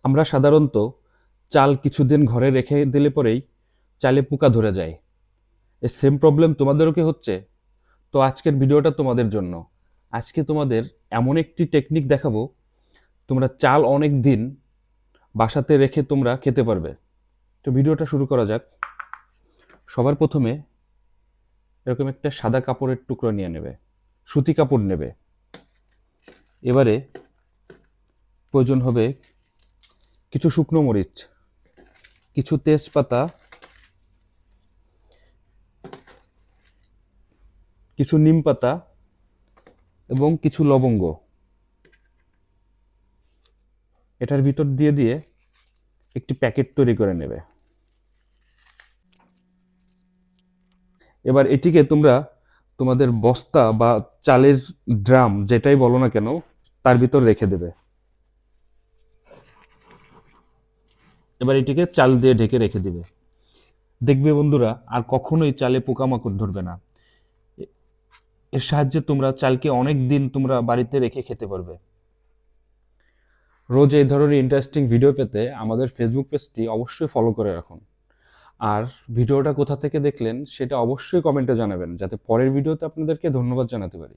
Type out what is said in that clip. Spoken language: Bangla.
আমরা সাধারণত চাল কিছুদিন ঘরে রেখে দিলে পরেই চালে পোকা ধরে যায়। এই সেম প্রবলেম তোমাদেরও কি হচ্ছে? তো আজকের ভিডিওটা তোমাদের জন্য। আজকে তোমাদের এমন একটি টেকনিক দেখাবো, তোমরা চাল অনেক দিন বাসাতে রেখে তোমরা খেতে পারবে। তো ভিডিওটা শুরু করা যাক। সবার প্রথমে এরকম একটা সাদা কাপড়ের টুকরো নিয়ে নেবে, সুতি কাপড় নেবে। এবারে প্রয়োজন হবে কিছু শুকনো মরিচ, কিছু তেজপাতা, কিছু নিম পাতা এবং কিছু লবঙ্গ। এটার ভিতর দিয়ে দিয়ে একটি প্যাকেট তৈরি করে নেবে। এবার এটিকে তোমরা তোমাদের বস্তা বা চালের ড্রাম যেটাই বলো না কেন তার ভিতর রেখে দেবে। এবার এটিকে চাল দিয়ে ঢেকে রেখে দিবে। দেখবে বন্ধুরা, আর কখনোই চালে পোকামাকড় ধরবে না। এর সাহায্যে তোমরা চালকে অনেক দিন তোমরা বাড়িতে রেখে খেতে পারবে। রোজ এই ধরনের ইন্টারেস্টিং ভিডিও পেতে আমাদের ফেসবুক পেজটি অবশ্যই ফলো করে রাখুন। আর ভিডিওটা কোথা থেকে দেখলেন সেটা অবশ্যই কমেন্টে জানাবেন, যাতে পরের ভিডিওতে আপনাদেরকে ধন্যবাদ জানাতে পারি।